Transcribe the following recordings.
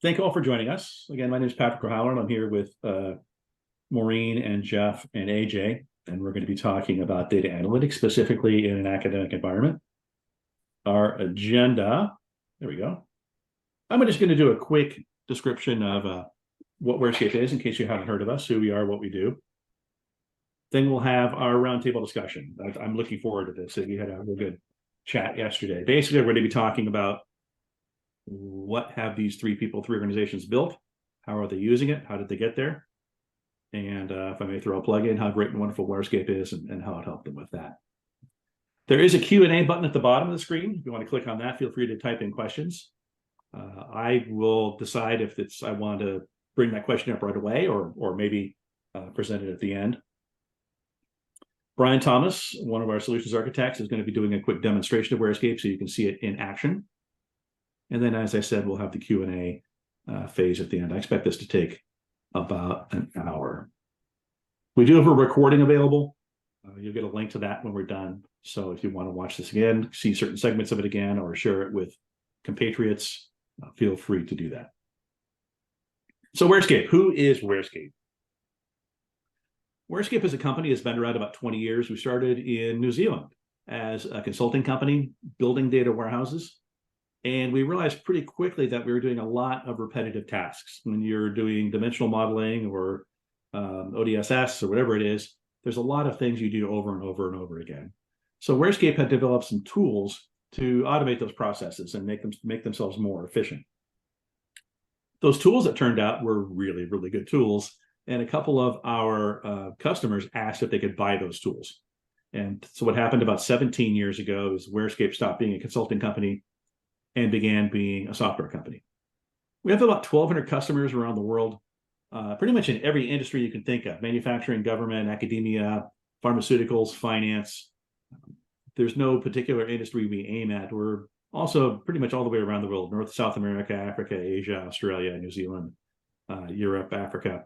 Thank you all for joining us. Again, my name is Patrick O'Halloran. I'm here with Maureen and Jeff and AJ, and we're going to be talking about data analytics, specifically in an academic environment. Our agenda, there we go. I'm just going to do a quick description of what WhereScape is, in case you haven't heard of us, who we are, what we do. Then we'll have our roundtable discussion. I'm looking forward to this. We had a real good chat yesterday. Basically, we're going to be talking about what have these three organizations built? How are they using it? How did they get there? And if I may throw a plug in, how great and wonderful WhereScape is and how it helped them with that. There is a Q&A button at the bottom of the screen. If you want to click on that, feel free to type in questions. I will decide if I want to bring that question up right away or maybe present it at the end. Brian Thomas, one of our solutions architects, is going to be doing a quick demonstration of WhereScape so you can see it in action. And then, as I said, we'll have the Q&A phase at the end. I expect this to take about an hour. We do have a recording available. You'll get a link to that when we're done. So if you want to watch this again, see certain segments of it again, or share it with compatriots, feel free to do that. So WhereScape, who is WhereScape? WhereScape is a company that's been around about 20 years. We started in New Zealand as a consulting company, building data warehouses. And we realized pretty quickly that we were doing a lot of repetitive tasks. When you're doing dimensional modeling or ODSS or whatever it is, there's a lot of things you do over and over and over again. So WhereScape had developed some tools to automate those processes and make themselves more efficient. Those tools, it turned out, were really, really good tools. And a couple of our customers asked if they could buy those tools. And so what happened about 17 years ago is WhereScape stopped being a consulting company and began being a software company. We have about 1,200 customers around the world, pretty much in every industry you can think of: manufacturing, government, academia, pharmaceuticals, finance. There's no particular industry we aim at. We're also pretty much all the way around the world: North, South America, Africa, Asia, Australia, New Zealand, Europe, Africa.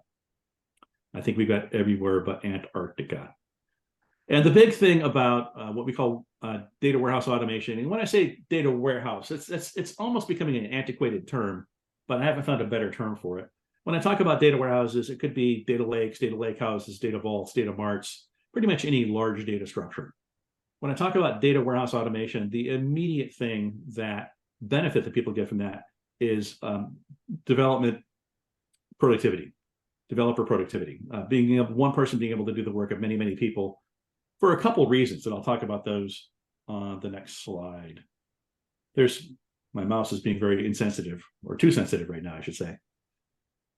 I think we've got everywhere but Antarctica. And the big thing about what we call data warehouse automation, and when I say data warehouse, it's almost becoming an antiquated term, but I haven't found a better term for it. When I talk about data warehouses, it could be data lakes, data lakehouses, data vaults, data marts, pretty much any large data structure. When I talk about data warehouse automation, the immediate thing that benefit that people get from that is developer productivity, being one person being able to do the work of many, many people, for a couple of reasons, and I'll talk about those on the next slide. My mouse is being very insensitive, or too sensitive right now, I should say.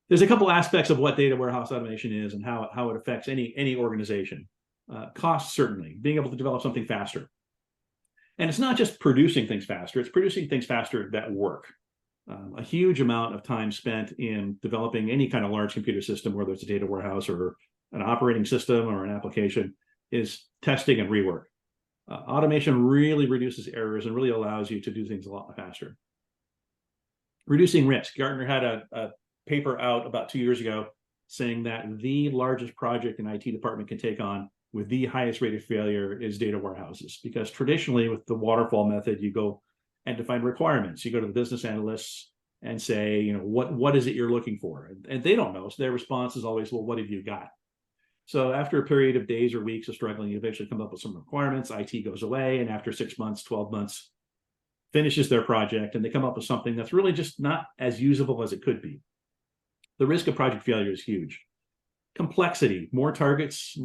There's a couple aspects of what data warehouse automation is and how it affects any organization. Cost, certainly, being able to develop something faster. And it's not just producing things faster, it's producing things faster that work. A huge amount of time spent in developing any kind of large computer system, whether it's a data warehouse or an operating system or an application, is testing and rework. Automation really reduces errors and really allows you to do things a lot faster. Reducing risk. Gartner had a paper out about 2 years ago saying that the largest project an IT department can take on with the highest rate of failure is data warehouses. Because traditionally with the waterfall method, you go and define requirements. You go to the business analysts and say, what is it you're looking for? And they don't know. So their response is always, well, what have you got? So after a period of days or weeks of struggling, you eventually come up with some requirements, IT goes away, and after 6 months, 12 months, finishes their project, and they come up with something that's really just not as usable as it could be. The risk of project failure is huge. Complexity, more targets,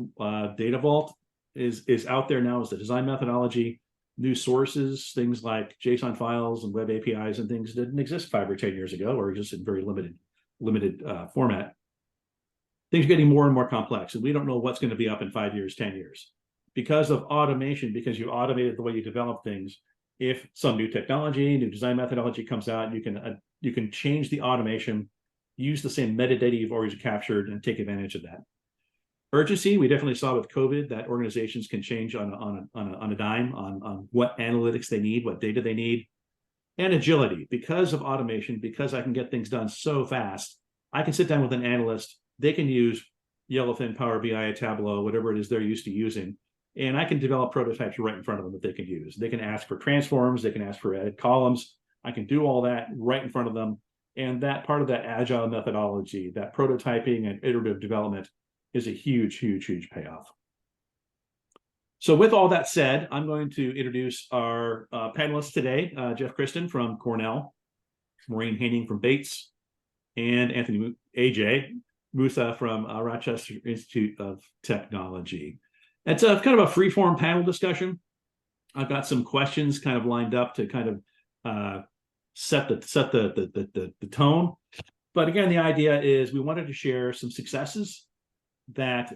Data Vault is out there now as the design methodology. New sources, things like JSON files and web APIs and things didn't exist 5 or 10 years ago, or just in very limited format. Things are getting more and more complex, and we don't know what's going to be up in 5 years, 10 years. Because of automation, because you automated the way you develop things, if some new technology, new design methodology comes out, you can change the automation, use the same metadata you've already captured, and take advantage of that. Urgency, we definitely saw with COVID that organizations can change on a dime on what analytics they need, what data they need. And agility, because of automation, because I can get things done so fast, I can sit down with an analyst. They can use Yellowfin, Power BI, Tableau, whatever it is they're used to using, and I can develop prototypes right in front of them that they can use. They can ask for transforms, they can ask for added columns. I can do all that right in front of them And that part of that agile methodology, that prototyping and iterative development is a huge, huge, huge payoff. So with all that said, I'm going to introduce our panelists today, Jeff Kristen from Cornell, Maureen Haining from Bates, and AJ Musa from Rochester Institute of Technology. It's a kind of a free-form panel discussion. I've got some questions kind of lined up to kind of set the tone. But again, the idea is we wanted to share some successes that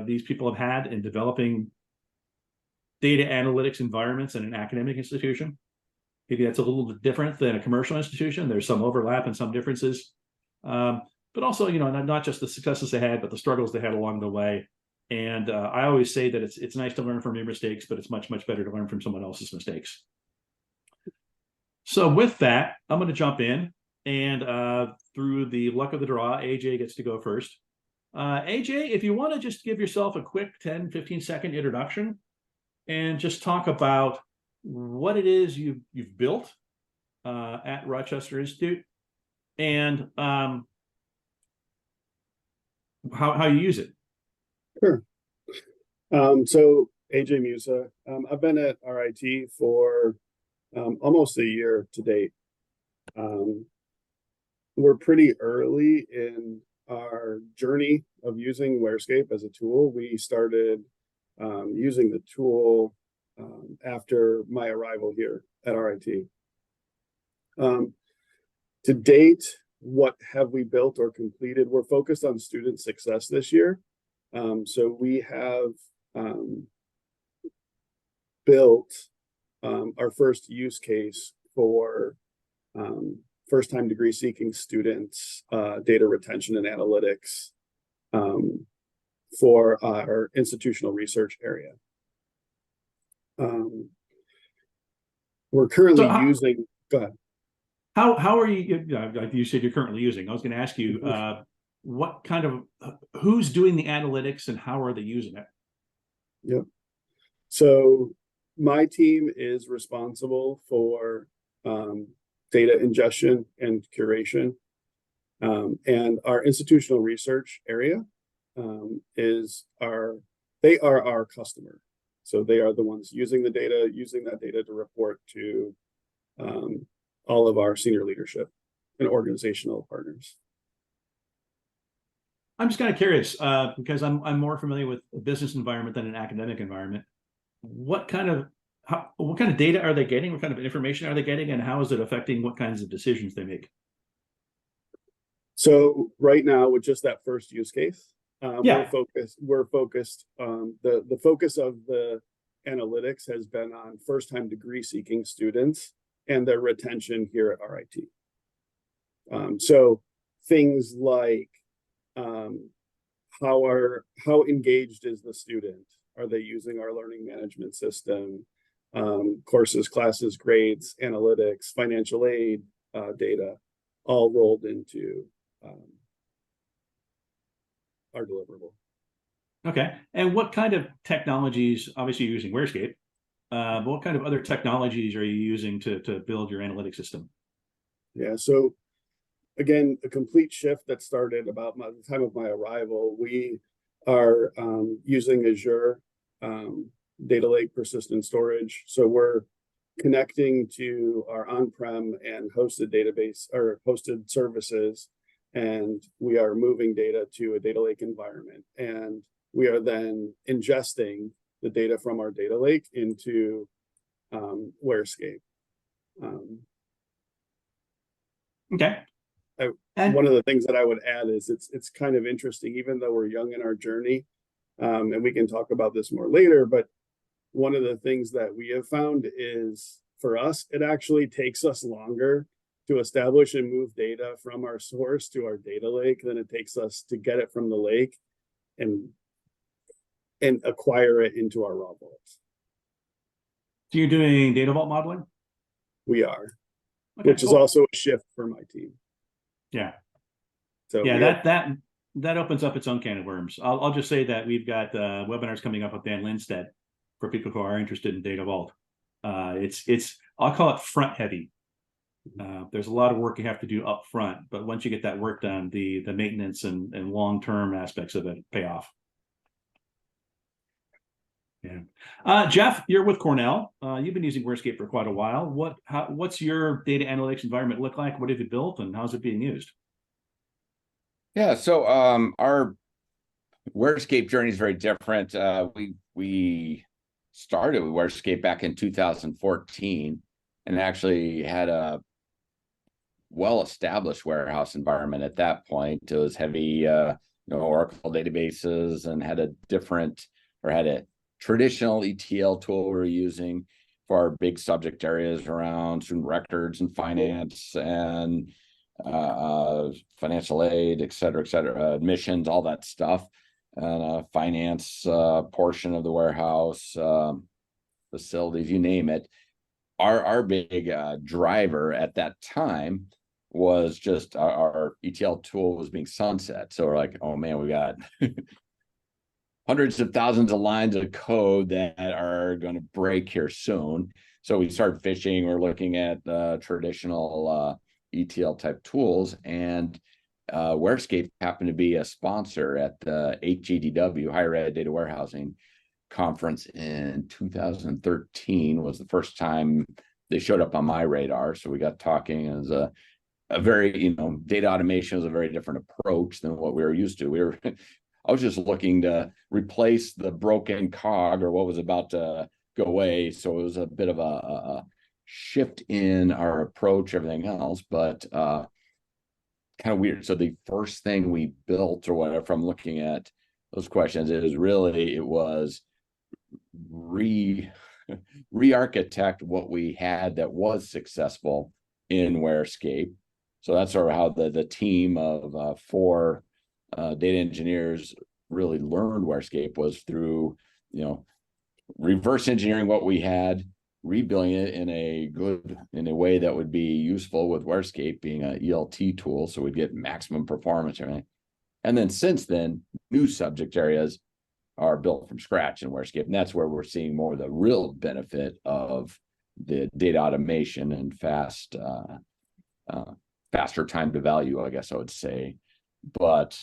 these people have had in developing data analytics environments in an academic institution. Maybe that's a little bit different than a commercial institution. There's some overlap and some differences. But also, not just the successes they had, but the struggles they had along the way. And I always say that it's nice to learn from your mistakes, but it's much, much better to learn from someone else's mistakes. So with that, I'm going to jump in, and through the luck of the draw, AJ gets to go first. AJ, if you want to just give yourself a quick 10, 15-second introduction and just talk about what it is you've built at Rochester Institute and how you use it. Sure. So AJ Musa, I've been at RIT for almost a year to date. We're pretty early in our journey of using WhereScape as a tool. We started using the tool after my arrival here at RIT. To date, what have we built or completed? We're focused on student success this year. So we have built our first use case for first-time degree-seeking students, data retention and analytics for our institutional research area. We're currently using, go ahead. How are you, like you said, you're currently using, I was going to ask you, what kind of, who's doing the analytics and how are they using it? Yep. So my team is responsible for data ingestion and curation. And our institutional research area they are our customer. So they are the ones using the data, using that data to report to all of our senior leadership and organizational partners. I'm just kind of curious because I'm more familiar with a business environment than an academic environment. What kind of data are they getting? What kind of information are they getting, and how is it affecting what kinds of decisions they make? So right now, with just that first use case, yeah, we're focused. The focus of the analytics has been on first-time degree-seeking students and their retention here at RIT. So things like how engaged is the student? Are they using our learning management system? Courses, classes, grades, analytics, financial aid data, all rolled into our deliverable. Okay. And what kind of technologies, obviously you're using WhereScape, but what kind of other technologies are you using to build your analytics system? Yeah, so again, a complete shift that started about the time of my arrival. We are using Azure data lake persistent storage. So we're connecting to our on-prem and hosted database or hosted services, and we are moving data to a data lake environment. And we are then ingesting the data from our data lake into WhereScape. Okay. One of the things that I would add is it's kind of interesting, even though we're young in our journey, and we can talk about this more later, but one of the things that we have found is, for us, it actually takes us longer to establish and move data from our source to our data lake than it takes us to get it from the lake and acquire it into our raw vaults. So you're doing data vault modeling? We are, okay, which is also a shift for my team. Yeah. So yeah, that opens up its own can of worms. I'll just say that we've got webinars coming up with Dan Lindstedt for people who are interested in data vault. I'll call it front heavy. There's a lot of work you have to do up front, but once you get that work done, the maintenance and long-term aspects of it pay off. Yeah. Jeff, you're with Cornell. You've been using WhereScape for quite a while. What's your data analytics environment look like? What have you built, and how's it being used? Yeah, so our WhereScape journey is very different. We started with WhereScape back in 2014 and actually had a well-established warehouse environment at that point. It was heavy, Oracle databases, and had a traditional ETL tool we were using for our big subject areas around student records and finance and financial aid, et cetera, admissions, all that stuff, and finance portion of the warehouse, facilities, you name it. Our big driver at that time was just our ETL tool was being sunset. So we're like, oh man, we got hundreds of thousands of lines of code that are going to break here soon. So we started fishing. We're looking at traditional ETL type tools, and WhereScape happened to be a sponsor at the HGDW, Higher Ed Data Warehousing Conference in 2013 was the first time they showed up on my radar. So we got talking. As a very, data automation is a very different approach than what we were used to. I was just looking to replace the broken cog or what was about to go away. So it was a bit of a shift in our approach, everything else, but kind of weird. So the first thing we built or whatever, from looking at those questions, it was re-architect what we had that was successful in WhereScape. So that's sort of how the team of four data engineers really learned WhereScape, was through reverse engineering what we had, rebuilding it in a way that would be useful, with WhereScape being an ELT tool, so we'd get maximum performance and everything. And then since then, new subject areas are built from scratch in WhereScape, and that's where we're seeing more of the real benefit of the data automation and faster time to value, I guess I would say. But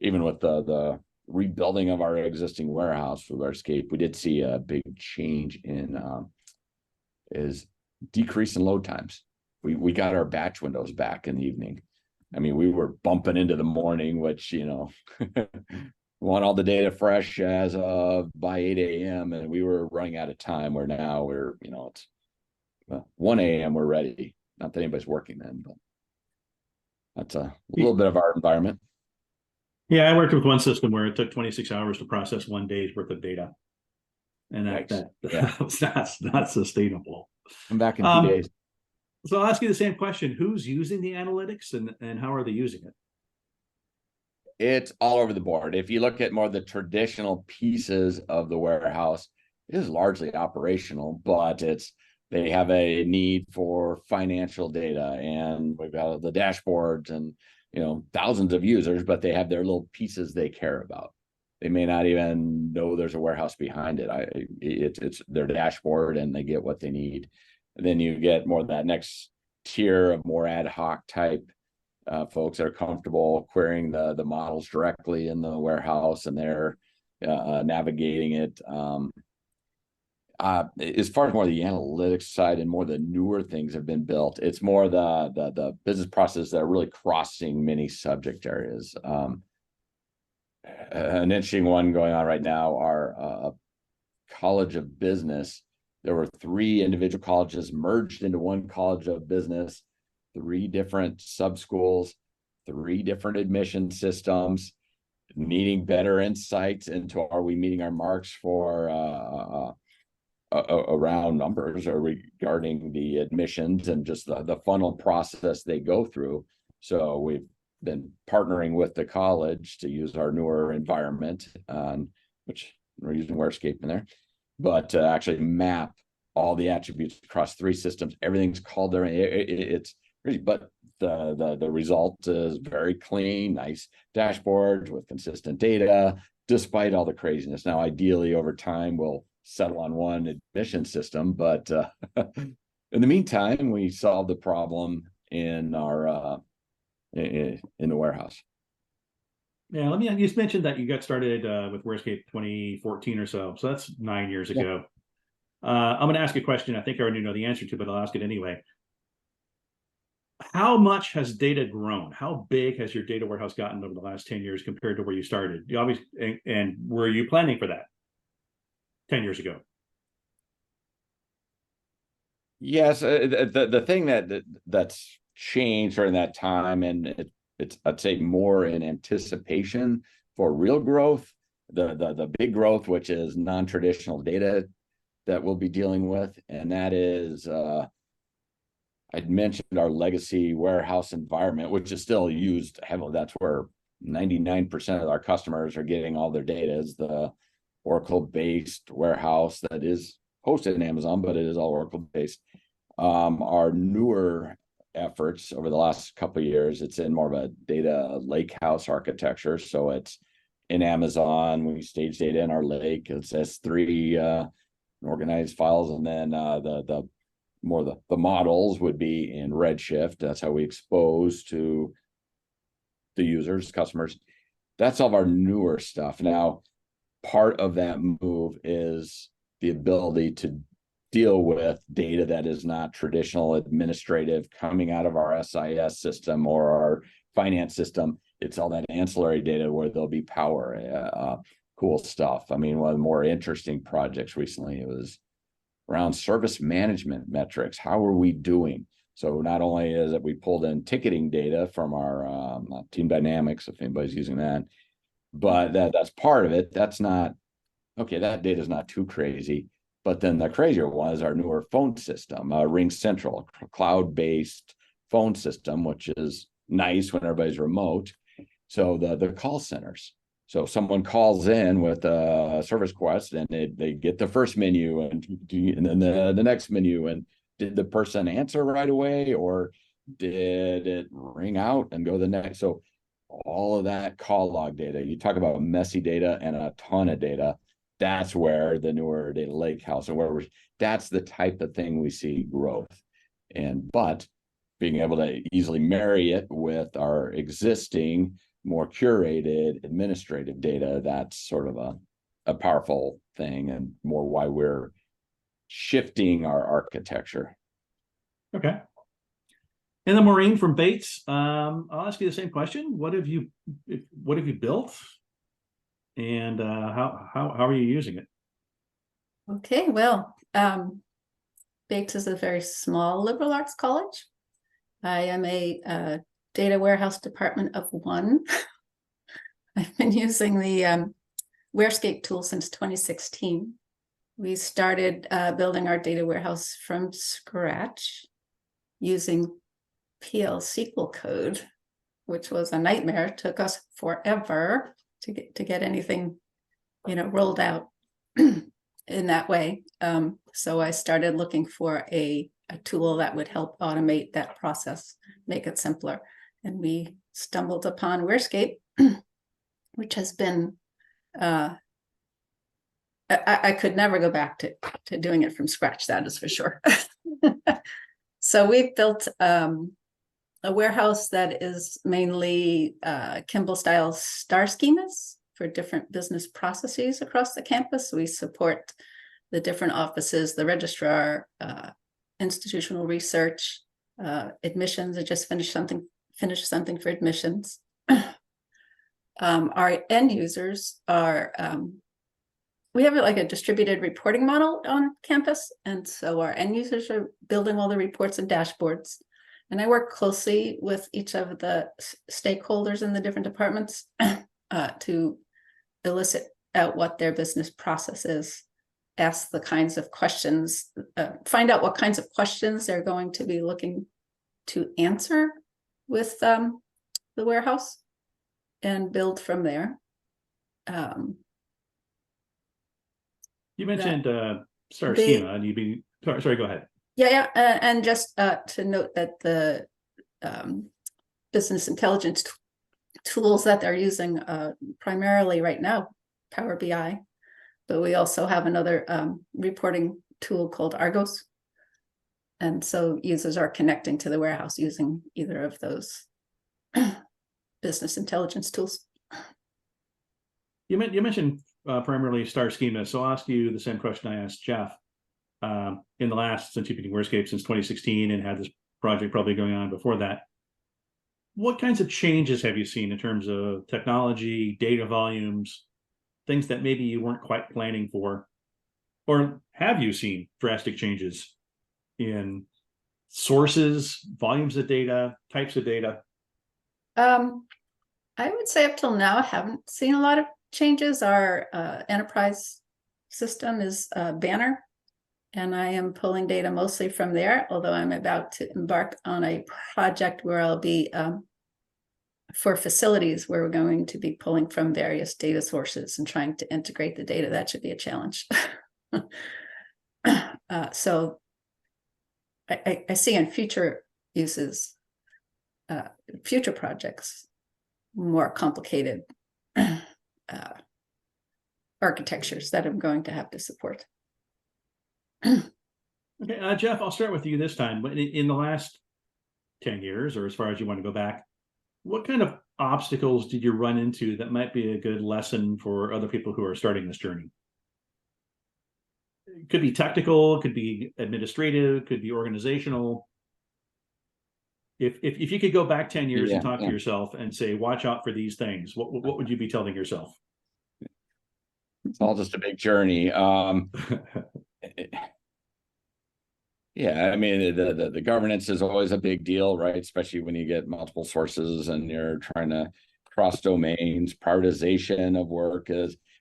even with the rebuilding of our existing warehouse with WhereScape, we did see a big change in is decrease in load times. We got our batch windows back in the evening. I mean, we were bumping into the morning, which, want all the data fresh as of by 8 a.m. and we were running out of time, where now we're, it's 1 a.m. we're ready. Not that anybody's working then, but that's a little bit of our environment. Yeah, I worked with one system where it took 26 hours to process 1 day's worth of data. And that's not sustainable. I'm back in 2 days. So I'll ask you the same question. Who's using the analytics, and how are they using it? It's all over the board. If you look at more of the traditional pieces of the warehouse, it is largely operational, but they have a need for financial data, and we've got the dashboards and thousands of users, but they have their little pieces they care about. They may not even know there's a warehouse behind it. It's their dashboard, and they get what they need. And then you get more of that next tier of more ad hoc type folks that are comfortable querying the models directly in the warehouse, and they're navigating it. As far as more the analytics side and more the newer things have been built, it's more the business processes that are really crossing many subject areas. An interesting one going on right now, our College of Business. There were 3 individual colleges merged into one College of Business, 3 different sub schools, 3 different admission systems, needing better insights into, are we meeting our marks for around numbers, or regarding the admissions and just the funnel process they go through. So we've been partnering with the college to use our newer environment, which we're using WhereScape in there, but to actually map all the attributes across 3 systems. Everything's called there. It's really, but the result is very clean, nice dashboards with consistent data, despite all the craziness. Now, ideally, over time, we'll settle on one admission system, but In the meantime, we solved the problem in our in the warehouse. Yeah, let me. You just mentioned that you got started with WhereScape 2014 or so. So that's 9 years ago. I'm going to ask you a question I think I already know the answer to, but I'll ask it anyway. How much has data grown? How big has your data warehouse gotten over the last 10 years compared to where you started? You obviously, and were you planning for that 10 years ago? Yes, the thing that's changed during that time, and it's I'd say more in anticipation for real growth, the big growth, which is non-traditional data that we'll be dealing with, and that is I'd mentioned our legacy warehouse environment, which is still used heavily. That's where 99% of our customers are getting all their data, is the Oracle-based warehouse that is hosted in Amazon, but it is all Oracle-based. Our newer efforts over the last couple of years, it's in more of a data lake house architecture. So it's in Amazon, we stage data in our lake. It's S3 organized files, and then the models would be in Redshift. That's how we expose to the users, customers. That's all of our newer stuff. Now, part of that move is the ability to deal with data that is not traditional administrative coming out of our SIS system or our finance system. It's all that ancillary data where there'll be power, cool stuff. I mean, one of the more interesting projects recently was around service management metrics. How are we doing? So not only is it we pulled in ticketing data from our Team Dynamics, if anybody's using that, but that's part of it. That's not, okay, that data is not too crazy. But then the crazier one is our newer phone system, Ring Central, cloud-based phone system, which is nice when everybody's remote. So the call centers. So someone calls in with a service request, and they get the first menu and then the next menu. And did the person answer right away, or did it ring out and go the next? So all of that call log data, you talk about messy data and a ton of data. That's where the newer data lake house, and that's the type of thing we see growth. But being able to easily marry it with our existing, more curated administrative data, that's sort of a powerful thing, and more why we're shifting our architecture. Okay. And then Maureen from Bates, I'll ask you the same question. What have you built, and how are you using it? Okay, well, Bates is a very small liberal arts college. I am a data warehouse department of one. I've been using the WhereScape tool since 2016. We started building our data warehouse from scratch using PL SQL code, which was a nightmare. It took us forever to get anything, rolled out in that way. So I started looking for a tool that would help automate that process, make it simpler. And we stumbled upon WhereScape, which has been, I could never go back to doing it from scratch, that is for sure. So we've built a warehouse that is mainly Kimball style star schemas for different business processes across the campus. We support the different offices, the registrar, institutional research, admissions. I just finished something for admissions. Our end users are, we have like a distributed reporting model on campus. And so our end users are building all the reports and dashboards. And I work closely with each of the stakeholders in the different departments to elicit out what their business process is, ask the kinds of questions, find out what kinds of questions they're going to be looking to answer with the warehouse, and build from there. You mentioned star schema, and sorry, go ahead. Yeah, and just to note that the business intelligence tools that they're using primarily right now, Power BI, but we also have another reporting tool called Argos. And so users are connecting to the warehouse using either of those business intelligence tools. You mentioned primarily star schema, so I'll ask you the same question I asked Jeff. In the last, since you've been doing WhereScape since 2016 and had this project probably going on before that, what kinds of changes have you seen in terms of technology, data volumes, things that maybe you weren't quite planning for? Or have you seen drastic changes in sources, volumes of data, types of data? I would say up till now, I haven't seen a lot of changes. Our enterprise system is Banner, and I am pulling data mostly from there, although I'm about to embark on a project where I'll be for facilities where we're going to be pulling from various data sources and trying to integrate the data. That should be a challenge. So I see in future uses, future projects, more complicated architectures that I'm going to have to support. Okay, Jeff, I'll start with you this time. But in the last 10 years, or as far as you want to go back, what kind of obstacles did you run into that might be a good lesson for other people who are starting this journey? It could be technical, could be administrative, could be organizational. If you could go back 10 years and talk to yourself and say, watch out for these things, what would you be telling yourself? It's all just a big journey. Yeah, I mean, the governance is always a big deal, right? Especially when you get multiple sources and you're trying to cross domains. Prioritization of work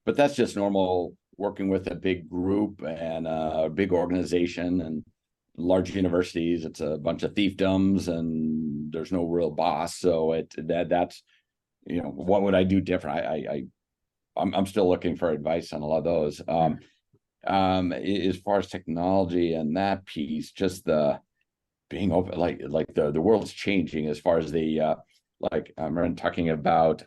but that's just normal working with a big group and a big organization and large universities. It's a bunch of fiefdoms and there's no real boss. So that's, what would I do different? I'm still looking for advice on a lot of those. As far as technology and that piece, just the being open, like the world's changing as far as the I'm talking about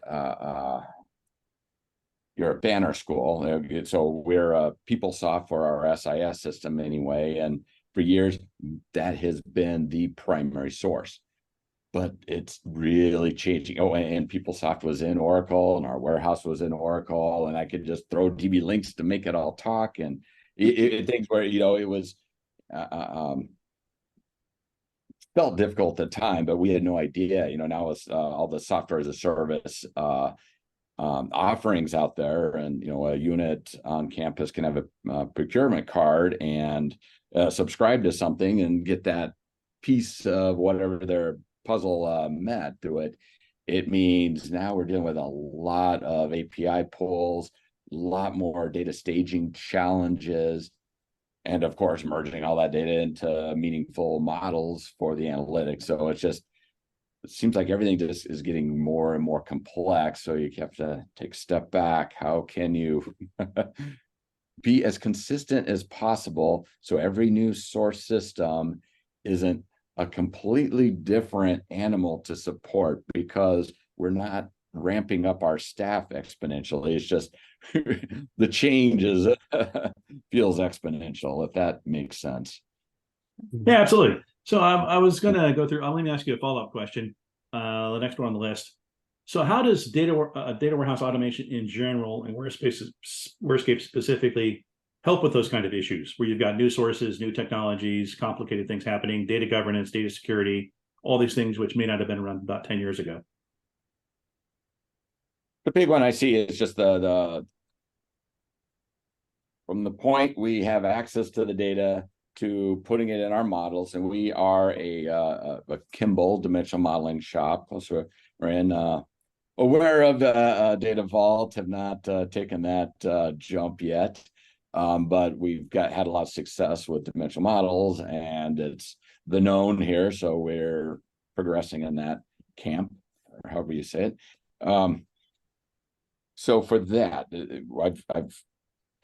you're a Banner school, so we're PeopleSoft for our SIS system anyway, and for years that has been the primary source. But it's really changing. Oh, and PeopleSoft was in Oracle, and our warehouse was in Oracle, and I could just throw DB links to make it all talk. And things where it was felt difficult at the time, but we had no idea. Now it's all the software as a service offerings out there, and a unit on campus can have a procurement card and subscribe to something and get that piece of whatever their puzzle met through it. It means now we're dealing with a lot of API pulls, a lot more data staging challenges, and of course merging all that data into meaningful models for the analytics. So it seems like everything just is getting more and more complex. So you have to take a step back. How can you be as consistent as possible so every new source system isn't a completely different animal to support, because we're not ramping up our staff exponentially. It's just the changes feels exponential, if that makes sense. Yeah, absolutely. So I was going to go through. Let me ask you a follow-up question. The next one on the list. So how does data warehouse automation in general, and WhereScape specifically, help with those kind of issues where you've got new sources, new technologies, complicated things happening, data governance, data security, all these things which may not have been around about 10 years ago? The big one I see is just from the point we have access to the data to putting it in our models, and we are a Kimball dimensional modeling shop. So we're in aware of Data Vault, have not taken that jump yet. But we've had a lot of success with dimensional models, and it's the known here. So we're progressing in that camp, or however you say it. So for that, I've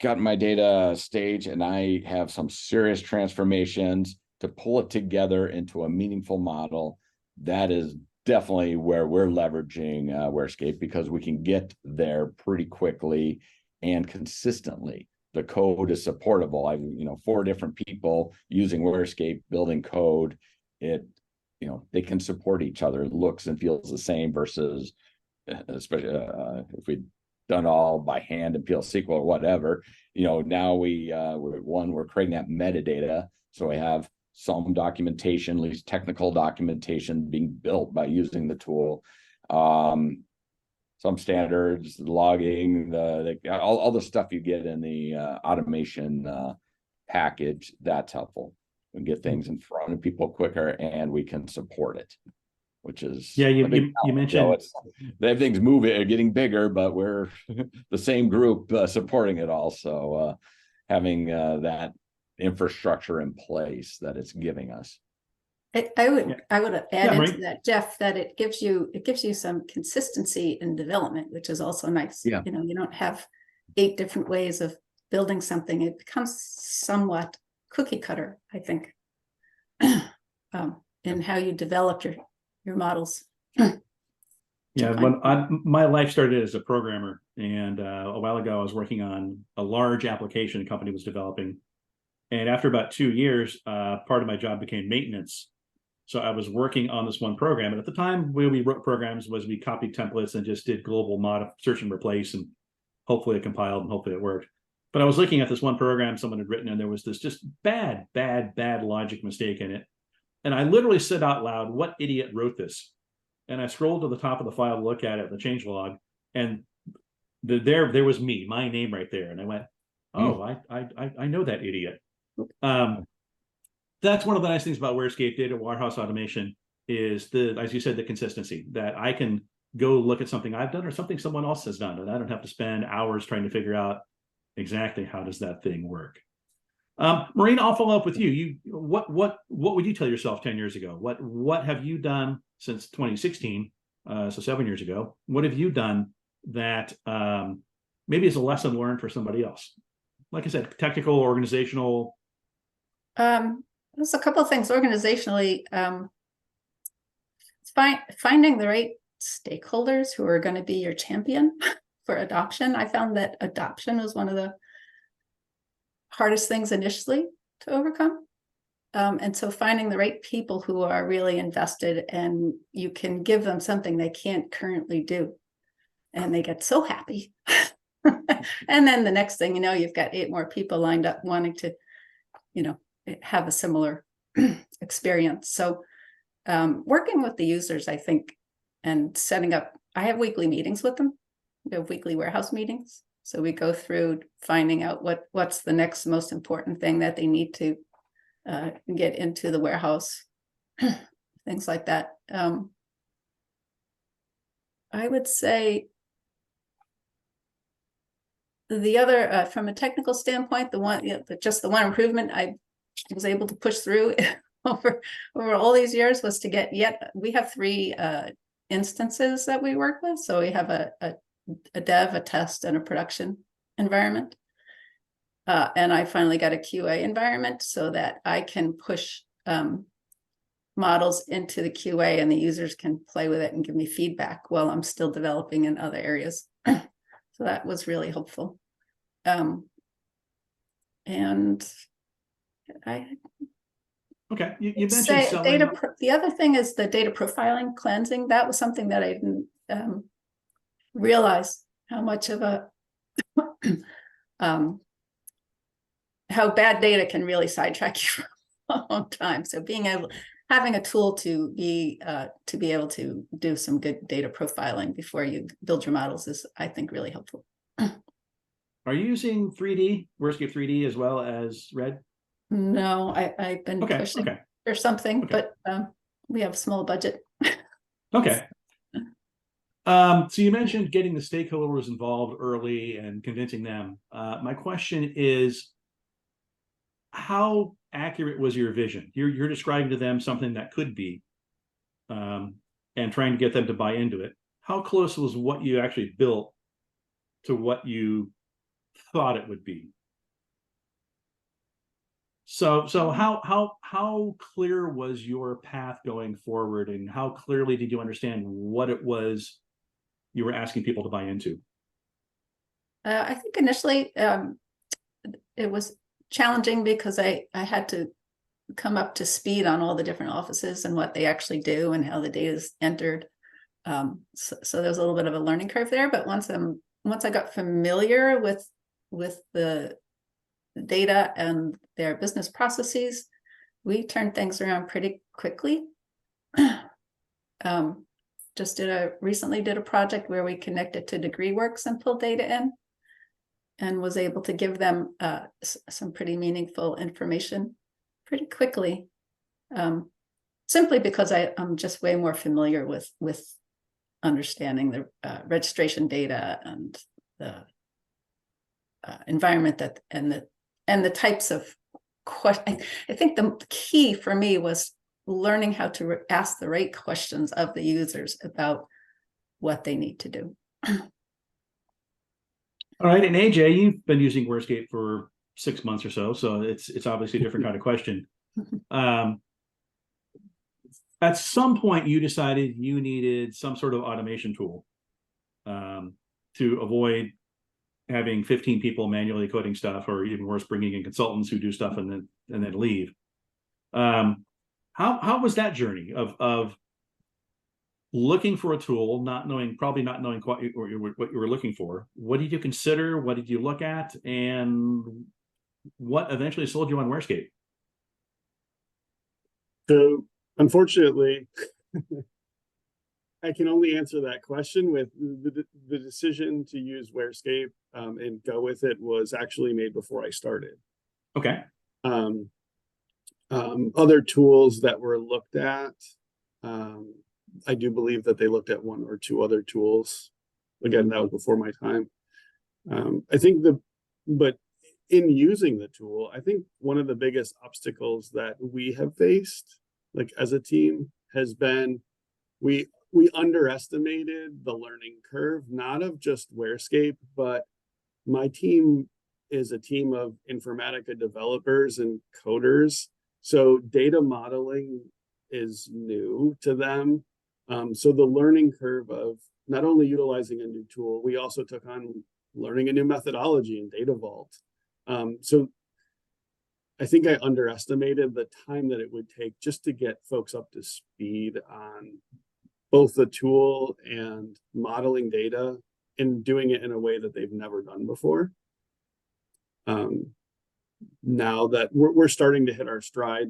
gotten my data stage, and I have some serious transformations to pull it together into a meaningful model. That is definitely where we're leveraging WhereScape, because we can get there pretty quickly and consistently. the code is supportable. I, 4 different people using WhereScape building code. It, they can support each other. It looks and feels the same versus, especially if we'd done all by hand in PL SQL or whatever. Now we're creating that metadata. So we have some documentation, at least technical documentation, being built by using the tool. Some standards, logging, all the stuff you get in the automation package, that's helpful. We can get things in front of people quicker, and we can support it, which is you mentioned everything's moving, getting bigger, but we're the same group supporting it all. So having that infrastructure in place that it's giving us. I would add into that, Jeff, that it gives you some consistency in development, which is also nice. Yeah. You don't have 8 different ways of building something. It becomes somewhat cookie cutter, I think, in how you develop your models. Yeah, when my life started as a programmer, and a while ago I was working on a large application a company was developing, and after about 2 years, part of my job became maintenance. So I was working on this one program, and at the time, the way we wrote programs was we copied templates and just did global search and replace, and hopefully it compiled and hopefully it worked. But I was looking at this one program someone had written, and there was this just bad logic mistake in it. And I literally said out loud, "What idiot wrote this?" And I scrolled to the top of the file to look at it, the changelog, and there was me, my name right there. And I went, "Oh, I know that idiot." That's one of the nice things about WhereScape data warehouse automation is as you said, the consistency, that I can go look at something I've done or something someone else has done, and I don't have to spend hours trying to figure out exactly how does that thing work. Maureen, I'll follow up with you. What would you tell yourself 10 years ago? What have you done since 2016? So 7 years ago. What have you done that maybe is a lesson learned for somebody else? Like I said, technical, organizational. There's a couple of things organizationally. Finding the right stakeholders who are going to be your champion for adoption. I found that adoption was one of the hardest things initially to overcome. And so finding the right people who are really invested, and you can give them something they can't currently do, and they get so happy. And then the next thing you know, you've got 8 more people lined up wanting to, have a similar experience. So working with the users, I think, and setting up, I have weekly meetings with them. We have weekly warehouse meetings. So we go through finding out what's the next most important thing that they need to get into the warehouse, things like that. I would say the other, from a technical standpoint, the one improvement I was able to push through over all these years was to get we have 3 instances that we work with. So we have a dev, a test, and a production environment. And I finally got a QA environment so that I can push models into the QA, and the users can play with it and give me feedback while I'm still developing in other areas. So that was really helpful. And Okay, you mentioned selling. The other thing is the data profiling, cleansing. That was something that I didn't realize how much of a how bad data can really sidetrack you for a long time. So having a tool to be able to do some good data profiling before you build your models is, I think, really helpful. Are you using 3D, WhereScape 3D, as well as Red? No, I've been pushing or something, but we have a small budget. Okay. So you mentioned getting the stakeholders involved early and convincing them. My question is, how accurate was your vision? You're describing to them something that could be, and trying to get them to buy into it. How close was what you actually built to what you thought it would be? So how clear was your path going forward, and how clearly did you understand what it was you were asking people to buy into? I think initially it was challenging because I had to come up to speed on all the different offices and what they actually do and how the data is entered. So there's a little bit of a learning curve there, but once I got familiar with the data and their business processes, we turned things around pretty quickly. Just recently did a project where we connected to degree works and pulled data in, and was able to give them some pretty meaningful information pretty quickly, simply because I'm just way more familiar with understanding the registration data and the environment and the types of questions. I think the key for me was learning how to ask the right questions of the users about what they need to do. All right, and AJ, you've been using WhereScape for 6 months or so it's obviously a different kind of question. At some point, you decided you needed some sort of automation tool to avoid having 15 people manually coding stuff, or even worse, bringing in consultants who do stuff and then leave. How was that journey of looking for a tool, probably not knowing quite what you were looking for? What did you consider? What did you look at? And what eventually sold you on WhereScape? So unfortunately, I can only answer that question with the decision to use WhereScape and go with it was actually made before I started. Okay. Other tools that were looked at, I do believe that they looked at one or two other tools. Again, that was before my time. I think but in using the tool, I think one of the biggest obstacles that we have faced, like as a team, has been we underestimated the learning curve, not of just WhereScape, but my team is a team of Informatica developers and coders. So data modeling is new to them. So the learning curve of not only utilizing a new tool, we also took on learning a new methodology in Data Vault. So I think I underestimated the time that it would take just to get folks up to speed on both the tool and modeling data and doing it in a way that they've never done before. Now that we're starting to hit our stride,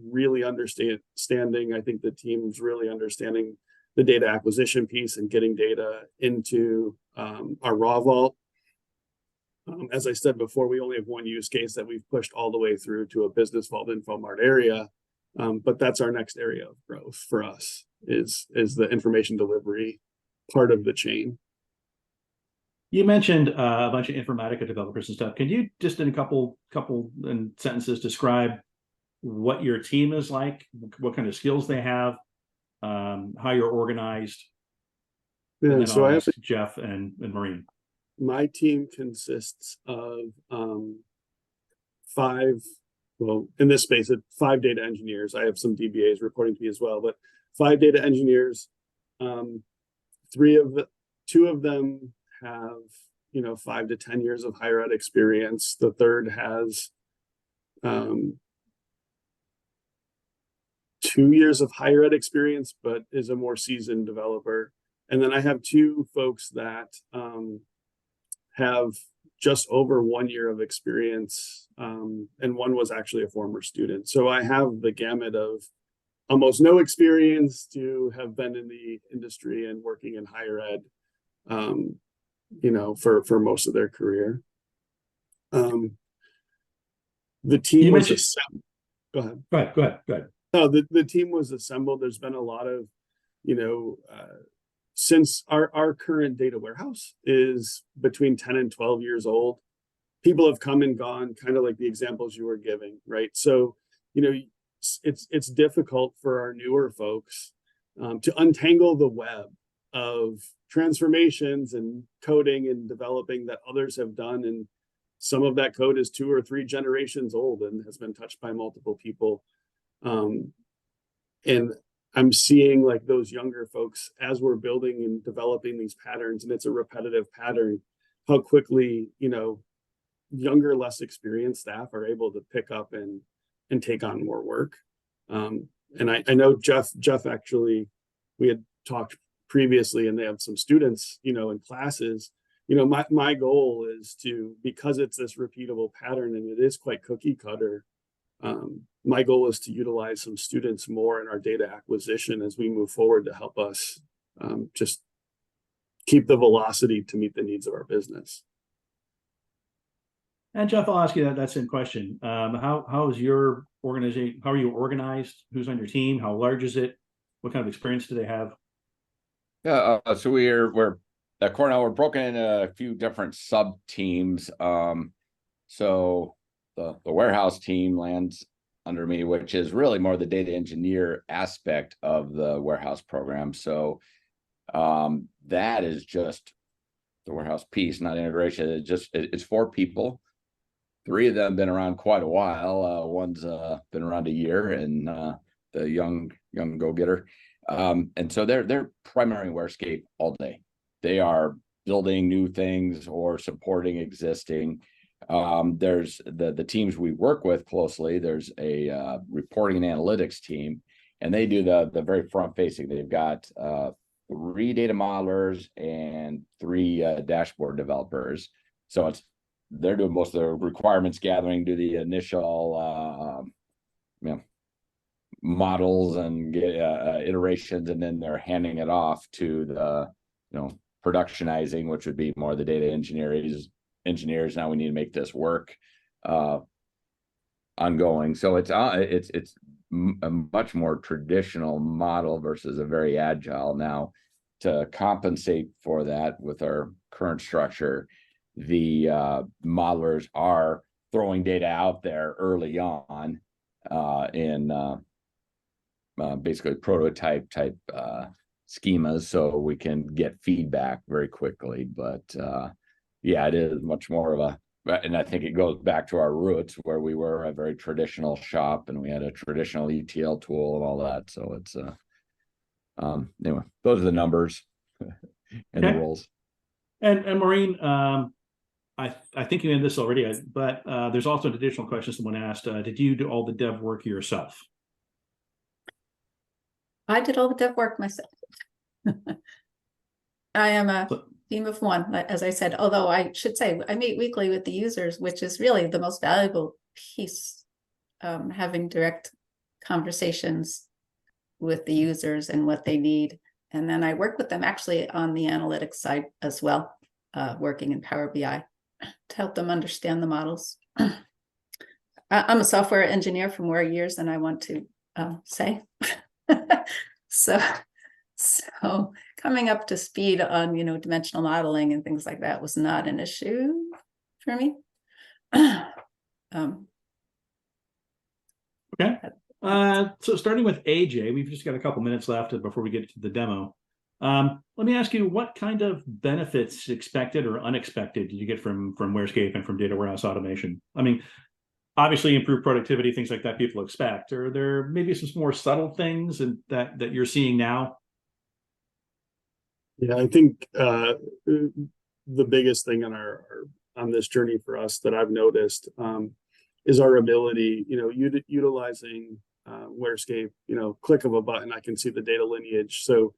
really understanding, I think the team's really understanding the data acquisition piece and getting data into our raw vault. As I said before, we only have one use case that we've pushed all the way through to a business vault InfoMart area. But that's our next area of growth for us is the information delivery part of the chain. You mentioned a bunch of Informatica developers and stuff. Can you just in a couple sentences describe what your team is like, what kind of skills they have, how you're organized? Yeah, so I have Jeff and Maureen. My team consists of 5, well, in this space, 5 data engineers. I have some DBAs reporting to me as well, but 5 data engineers. 2 of them have 5 to 10 years of higher ed experience. The third has 2 years of higher ed experience, but is a more seasoned developer. And then I have 2 folks that have just over 1 year of experience, and one was actually a former student. So I have the gamut of almost no experience to have been in the industry and working in higher ed, for most of their career. The team was assembled. Go ahead. No, the team was assembled. There's been a lot of, since our current data warehouse is between 10 and 12 years old, people have come and gone, kind of like the examples you were giving, right? So, it's difficult for our newer folks to untangle the web of transformations and coding and developing that others have done. And some of that code is 2 or 3 generations old and has been touched by multiple people. And I'm seeing like those younger folks as we're building and developing these patterns, and it's a repetitive pattern, how quickly, younger, less experienced staff are able to pick up and take on more work. And I know Jeff actually, we had talked previously, and they have some students, in classes. My goal is to, because it's this repeatable pattern and it is quite cookie cutter, my goal is to utilize some students more in our data acquisition as we move forward to help us just keep the velocity to meet the needs of our business. And Jeff, I'll ask you that same question. How is your organization? How are you organized? Who's on your team? How large is it? What kind of experience do they have? Yeah, so we're at Cornell. We're broken into a few different sub teams. So the warehouse team lands under me, which is really more the data engineer aspect of the warehouse program. So that is just the warehouse piece, not integration. It's 4 people. 3 of them been around quite a while. One's been around a year, and the young go-getter. And so they're primary WhereScape all day. They are building new things or supporting existing. There's the teams we work with closely. There's a reporting and analytics team, and they do the very front facing. They've got 3 data modelers and 3 dashboard developers. So they're doing most of the requirements gathering, do the initial models and iterations, and then they're handing it off to the productionizing, which would be more the data engineers. Now we need to make this work ongoing. So it's a much more traditional model versus a very agile. Now, to compensate for that with our current structure, the modelers are throwing data out there early on in basically prototype type schemas, so we can get feedback very quickly. But yeah, it is much more of a, and I think it goes back to our roots where we were a very traditional shop and we had a traditional ETL tool and all that. So it's anyway, those are the numbers and the roles. And Maureen, I think you ended this already, but there's also an additional question someone asked. Did you do all the dev work yourself? I did all the dev work myself. I am a team of 1, as I said, although I should say I meet weekly with the users, which is really the most valuable piece, having direct conversations with the users and what they need. And then I work with them actually on the analytics side as well, working in Power BI to help them understand the models. I'm a software engineer for more years than I want to say. So coming up to speed on, dimensional modeling and things like that was not an issue for me. Okay. So starting with AJ, we've just got a couple minutes left before we get to the demo. Let me ask you, what kind of benefits, expected or unexpected, did you get from WhereScape and from data warehouse automation? I mean, obviously improved productivity, things like that people expect. Are there maybe some more subtle things that you're seeing now? Yeah, I think the biggest thing on this journey for us that I've noticed is our ability, utilizing WhereScape, click of a button, I can see the data lineage. So,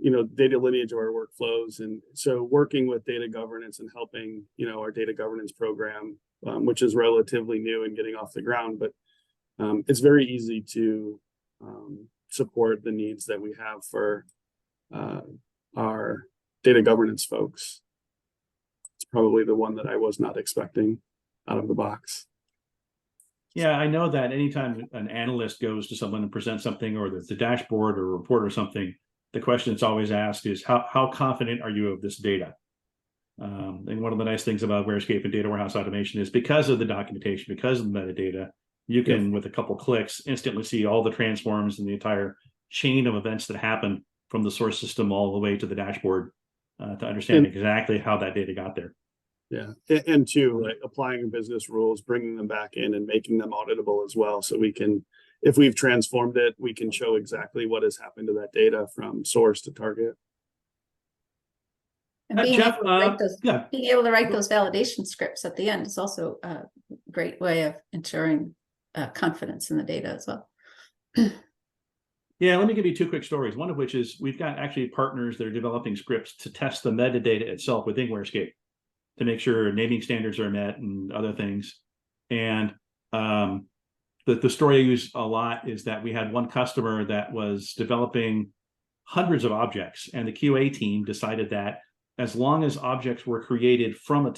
data lineage of our workflows. And so working with data governance and helping, our data governance program, which is relatively new and getting off the ground, but it's very easy to support the needs that we have for our data governance folks. It's probably the one that I was not expecting out of the box. Yeah, I know that anytime an analyst goes to someone and presents something, or there's a dashboard or a report or something, the question that's always asked is, how confident are you of this data? And one of the nice things about WhereScape and data warehouse automation is, because of the documentation, because of the metadata, you can, with a couple clicks, instantly see all the transforms and the entire chain of events that happen from the source system all the way to the dashboard to understand exactly how that data got there. Yeah, and two, like applying business rules, bringing them back in and making them auditable as well. So we can, if we've transformed it, we can show exactly what has happened to that data from source to target. And being Jeff, able to write those, yeah, being able to write those validation scripts at the end is also a great way of ensuring confidence in the data as well. yeah, let me give you two quick stories. One of which is we've got actually partners that are developing scripts to test the metadata itself within WhereScape to make sure naming standards are met and other things. And the story I use a lot is that we had one customer that was developing hundreds of objects, and the QA team decided that as long as objects were created from a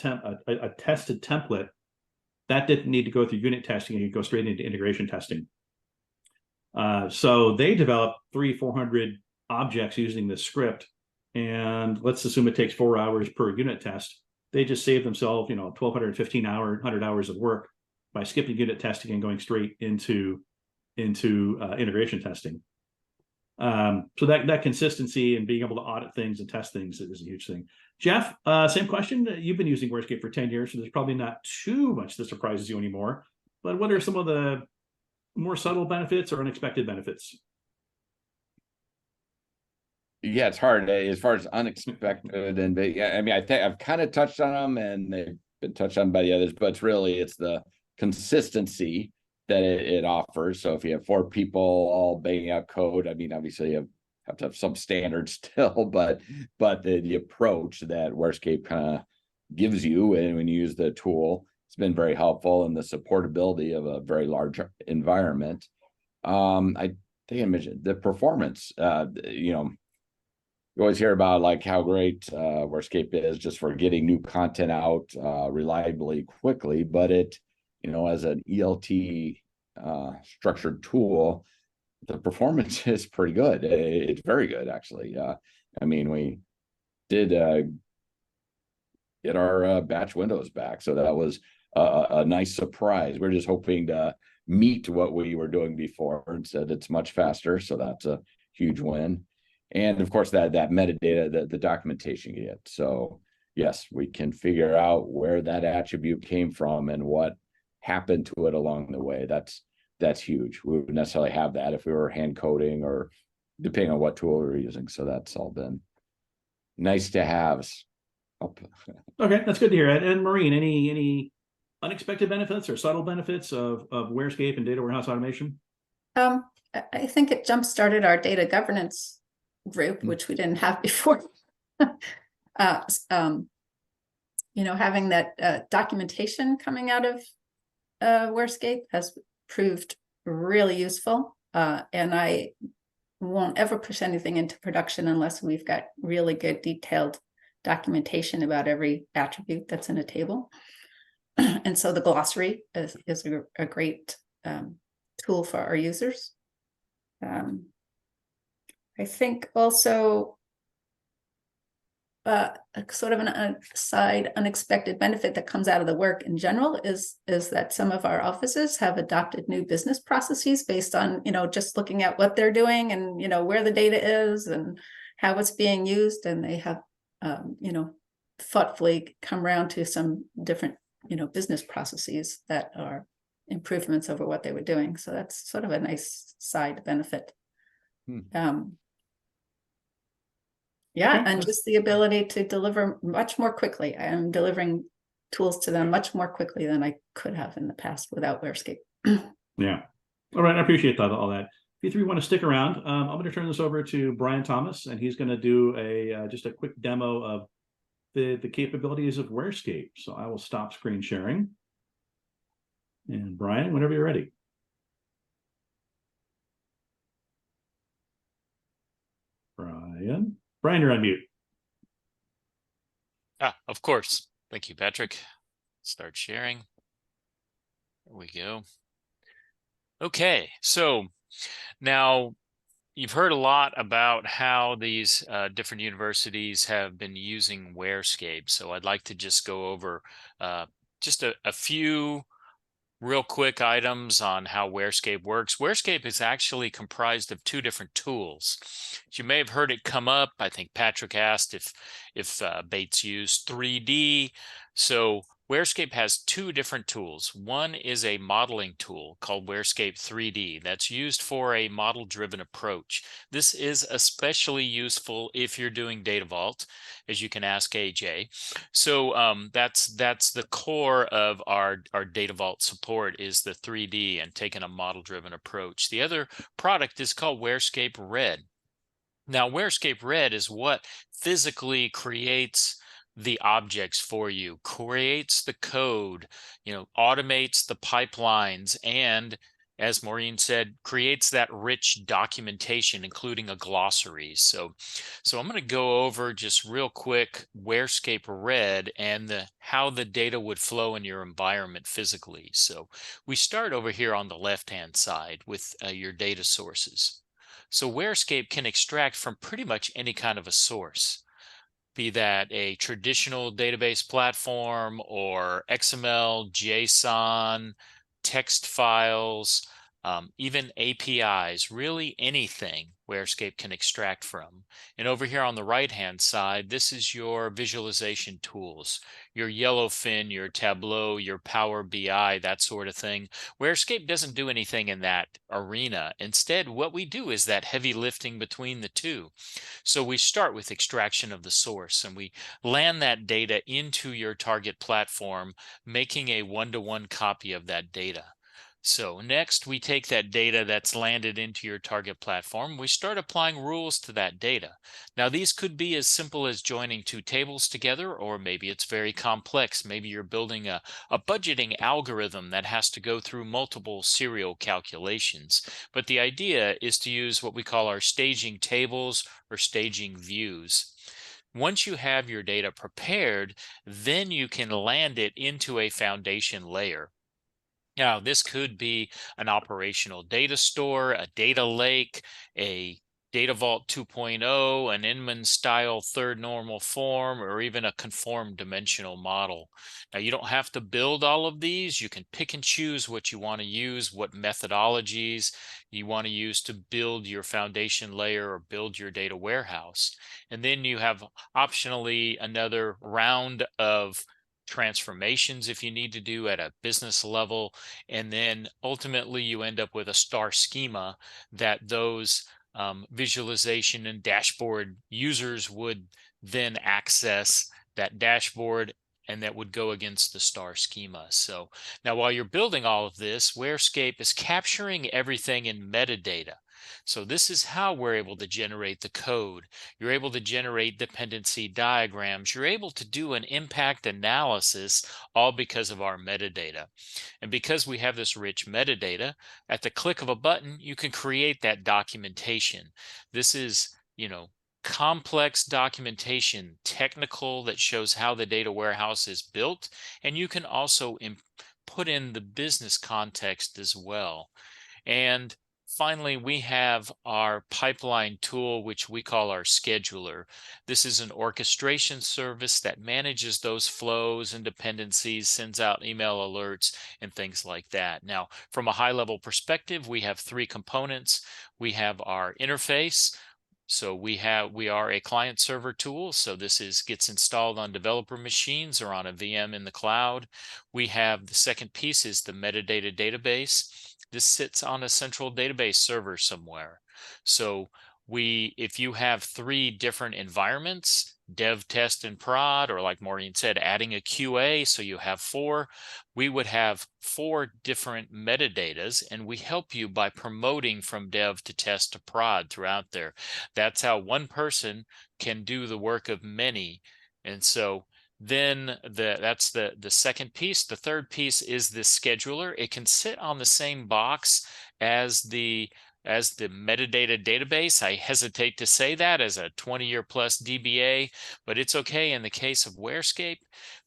tested template, that didn't need to go through unit testing and you go straight into integration testing. So they developed 300-400 objects using this script, and let's assume it takes 4 hours per unit test. They just saved themselves, 1,200 hours of work by skipping unit testing and going straight into integration testing. So that consistency and being able to audit things and test things is a huge thing. Jeff, same question. You've been using WhereScape for 10 years, so there's probably not too much that surprises you anymore. But what are some of the more subtle benefits or unexpected benefits? Yeah, it's hard as far as unexpected, and yeah, I mean, I think I've kind of touched on them, and they've been touched on by the others. But it's the consistency that it offers. So if you have 4 people all banging out code, I mean, obviously you have to have some standards still, but the approach that WhereScape kind of gives you, and when you use the tool, it's been very helpful in the supportability of a very large environment. I think I mentioned the performance. You always hear about like how great WhereScape is just for getting new content out reliably, quickly, but it, as an ELT structured tool, the performance is pretty good. It's very good, actually. I mean, we did get our batch windows back, so that was a nice surprise. We're just hoping to meet what we were doing before. Instead, it's much faster, so that's a huge win. And of course, that metadata, the documentation you get. So yes, we can figure out where that attribute came from and what happened to it along the way. That's huge. We wouldn't necessarily have that if we were hand coding or depending on what tool we were using. So that's all been nice to have. Okay, that's good to hear. And Maureen, any unexpected benefits or subtle benefits of WhereScape and data warehouse automation? I think it jump-started our data governance group, which we didn't have before. Having that documentation coming out of WhereScape has proved really useful, and I won't ever push anything into production unless we've got really good detailed documentation about every attribute that's in a table. And so the glossary is a great tool for our users. I think also sort of an side unexpected benefit that comes out of the work in general is that some of our offices have adopted new business processes based on, just looking at what they're doing and, where the data is and how it's being used. And they have, thoughtfully come around to some different, business processes that are improvements over what they were doing. So that's sort of a nice side benefit. Yeah, and just the ability to deliver much more quickly. I am delivering tools to them much more quickly than I could have in the past without WhereScape. Yeah. All right. I appreciate all that. If you three want to stick around, I'm going to turn this over to Brian Thomas, and he's going to do just a quick demo of the capabilities of WhereScape. So I will stop screen sharing. And Brian, whenever you're ready. Brian, you're on mute. Of course. Thank you, Patrick. Start sharing. There we go. Okay, so now you've heard a lot about how these different universities have been using WhereScape. So I'd like to just go over just a few real quick items on how WhereScape works. WhereScape is actually comprised of 2 different tools. You may have heard it come up. I think Patrick asked if Bates used 3D. So WhereScape has two different tools. One is a modeling tool called WhereScape 3D that's used for a model-driven approach. This is especially useful if you're doing data vault, as you can ask AJ. So that's the core of our data vault support is the 3D and taking a model-driven approach. The other product is called WhereScape Red. Now, WhereScape Red is what physically creates the objects for you, creates the code, automates the pipelines, and as Maureen said, creates that rich documentation, including a glossary. So I'm going to go over just real quick WhereScape Red and how the data would flow in your environment physically. So we start over here on the left-hand side with your data sources. So WhereScape can extract from pretty much any kind of a source, be that a traditional database platform or XML, JSON, text files, even APIs, really anything WhereScape can extract from. And over here on the right-hand side, this is your visualization tools, your Yellowfin, your Tableau, your Power BI, that sort of thing. WhereScape doesn't do anything in that arena. Instead, what we do is that heavy lifting between the two. So we start with extraction of the source and we land that data into your target platform, making a one-to-one copy of that data. So next, we take that data that's landed into your target platform. We start applying rules to that data. Now, these could be as simple as joining two tables together, or maybe it's very complex. Maybe you're building a budgeting algorithm that has to go through multiple serial calculations. But the idea is to use what we call our staging tables or staging views. Once you have your data prepared, then you can land it into a foundation layer. Now, this could be an operational data store, a data lake, a Data Vault 2.0, an Inman style third normal form, or even a conformed dimensional model. Now, you don't have to build all of these. You can pick and choose what you want to use, what methodologies you want to use to build your foundation layer or build your data warehouse. And then you have optionally another round of transformations if you need to do at a business level, and then ultimately you end up with a star schema that those visualization and dashboard users would then access that dashboard, and that would go against the star schema. So now while you're building all of this, WhereScape is capturing everything in metadata. So this is how we're able to generate the code. You're able to generate dependency diagrams. You're able to do an impact analysis, all because of our metadata. And because we have this rich metadata, at the click of a button, you can create that documentation. This is, complex documentation, technical, that shows how the data warehouse is built. And you can also put in the business context as well. And finally, we have our pipeline tool, which we call our scheduler. This is an orchestration service that manages those flows and dependencies, sends out email alerts and things like that. Now, from a high-level perspective, we have three components. We have our interface. So we are a client server tool. So this gets installed on developer machines or on a VM in the cloud. We have the second piece is the metadata database. This sits on a central database server somewhere. So if you have three different environments, dev, test, and prod, or like Maureen said, adding a QA, so you have four, we would have four different metadatas, and we help you by promoting from dev to test to prod throughout there. That's how one person can do the work of many. And so then that's the second piece. The third piece is the scheduler. It can sit on the same box as the metadata database. I hesitate to say that as a 20-year plus DBA, but it's okay in the case of WhereScape.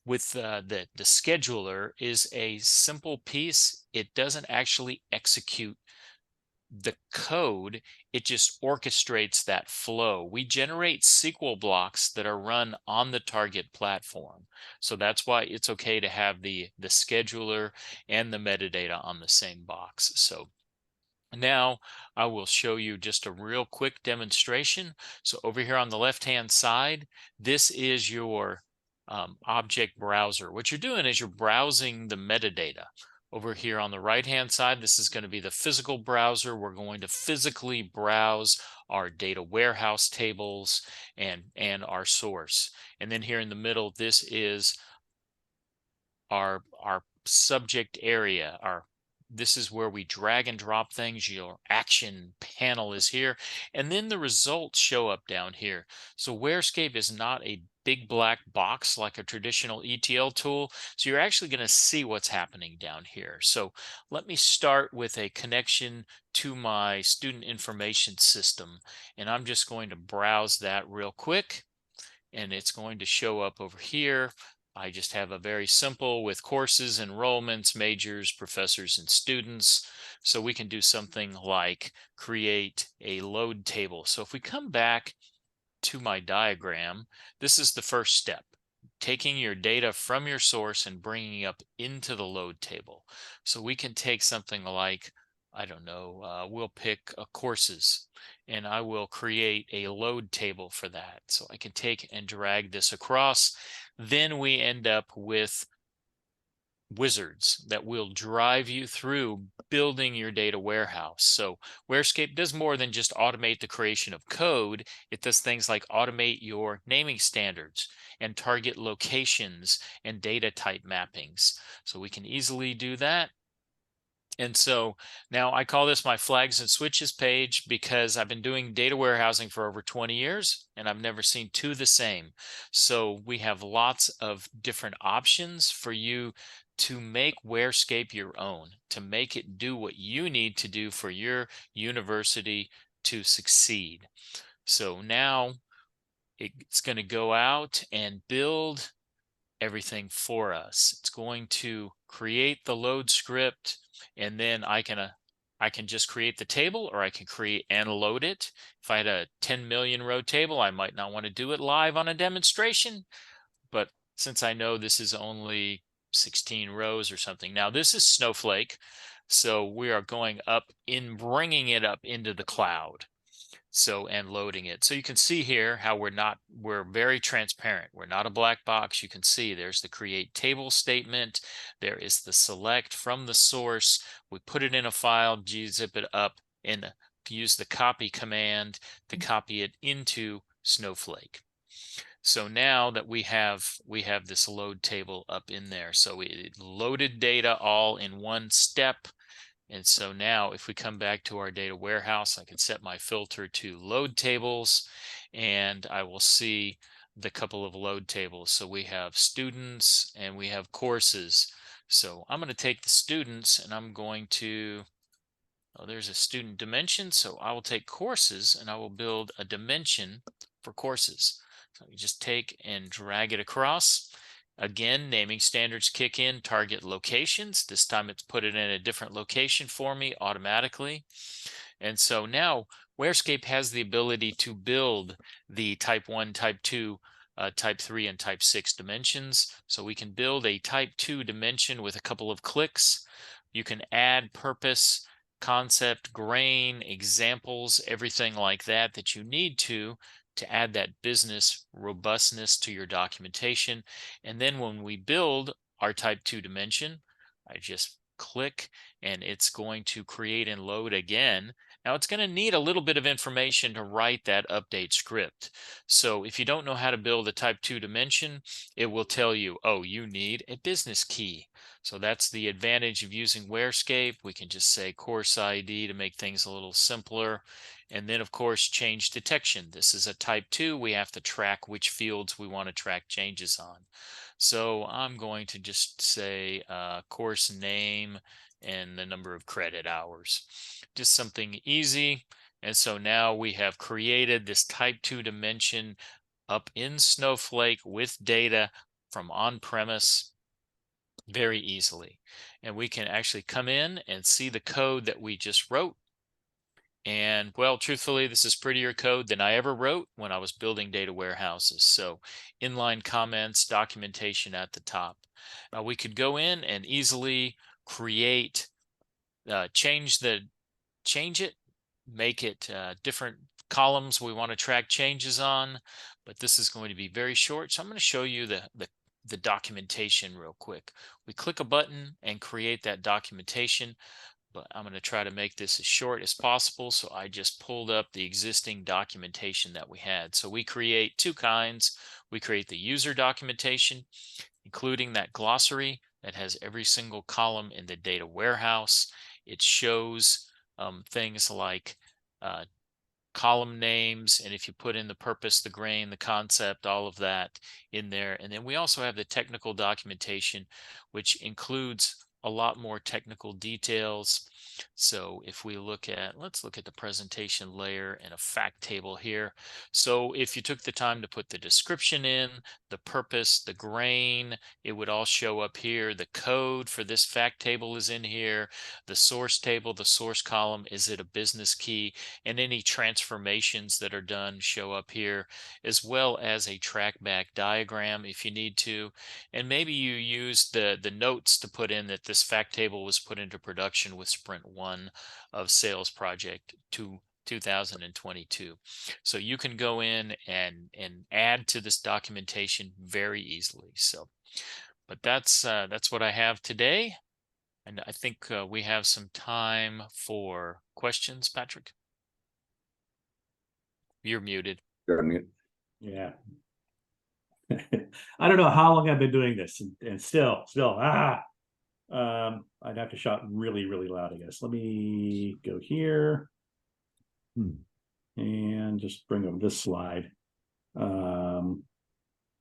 With the scheduler is a simple piece. It doesn't actually execute the code, it just orchestrates that flow. We generate SQL blocks that are run on the target platform. So that's why it's okay to have the scheduler and the metadata on the same box. So now I will show you just a real quick demonstration. So over here on the left-hand side, this is your object browser. What you're doing is you're browsing the metadata. Over here on the right-hand side, this is going to be the physical browser. We're going to physically browse our data warehouse tables and our source. And then here in the middle, this is our subject area. This is where we drag and drop things. Your action panel is here. And then the results show up down here. So WhereScape is not a big black box like a traditional ETL tool. So you're actually going to see what's happening down here. So let me start with a connection to my student information system. And I'm just going to browse that real quick. And it's going to show up over here. I just have a very simple with courses, enrollments, majors, professors, and students. So we can do something like create a load table. So if we come back to my diagram, this is the first step, taking your data from your source and bringing up into the load table. So we can take something like, I don't know, we'll pick courses, and I will create a load table for that. So I can take and drag this across. Then we end up with wizards that will drive you through building your data warehouse. So WhereScape does more than just automate the creation of code. It does things like automate your naming standards and target locations and data type mappings. So we can easily do that. And so now I call this my flags and switches page because I've been doing data warehousing for over 20 years and I've never seen two the same. So we have lots of different options for you to make WhereScape your own, to make it do what you need to do for your university to succeed. So now it's going to go out and build everything for us. It's going to create the load script, and then I can just create the table, or I can create and load it. If I had a 10 million row table, I might not want to do it live on a demonstration, but since I know this is only 16 rows or something. Now this is Snowflake, so we are going up in bringing it up into the cloud. So, and loading it. So you can see here how we're very transparent. We're not a black box. You can see there's the create table statement. There is the select from the source. We put it in a file, gzip it up, and use the copy command to copy it into Snowflake. So now that we have this load table up in there. So it loaded data all in one step. And so now if we come back to our data warehouse, I can set my filter to load tables, and I will see the couple of load tables. So we have students and we have courses. So I'm going to take the students and I'm going to, oh, there's a student dimension. So I will take courses and I will build a dimension for courses. So you just take and drag it across. Again, naming standards kick in, target locations. This time it's put it in a different location for me automatically. And so now WhereScape has the ability to build the type 1, type 2, type 3, and type 6 dimensions. So we can build a type 2 dimension with a couple of clicks. You can add purpose, concept, grain, examples, everything like that that you need to add that business robustness to your documentation. And then when we build our type 2 dimension, I just click and it's going to create and load again. Now it's going to need a little bit of information to write that update script. So if you don't know how to build a type 2 dimension, it will tell you, oh, you need a business key. So that's the advantage of using WhereScape. We can just say course ID to make things a little simpler. And then, of course, change detection. This is a type 2. We have to track which fields we want to track changes on. So I'm going to just say course name and the number of credit hours. Just something easy. And so now we have created this type 2 dimension up in Snowflake with data from on-premise very easily. And we can actually come in and see the code that we just wrote. And well, truthfully, this is prettier code than I ever wrote when I was building data warehouses. So inline comments, documentation at the top. We could go in and easily create, change it, make it different columns we want to track changes on. but this is going to be very short. So I'm going to show you the documentation real quick. We click a button and create that documentation, but I'm going to try to make this as short as possible. So I just pulled up the existing documentation that we had. So we create two kinds. We create the user documentation, including that glossary that has every single column in the data warehouse. It shows things like column names, and if you put in the purpose, the grain, the concept, all of that in there. And then we also have the technical documentation, which includes a lot more technical details. So if we look at, let's look at the presentation layer and a fact table here. So if you took the time to put the description in, the purpose, the grain, it would all show up here. The code for this fact table is in here. The source table, the source column, is it a business key? And any transformations that are done show up here, as well as a trackback diagram if you need to. And maybe you use the notes to put in that this fact table was put into production with Sprint 1 of Sales Project 2022. So you can go in and add to this documentation very easily. So, but that's what I have today. And I think we have some time for questions, Patrick. You're muted. You're on mute. Yeah. I don't know how long I've been doing this, and still, I'd have to shout really, really loud, I guess. Let me go here and just bring up this slide. There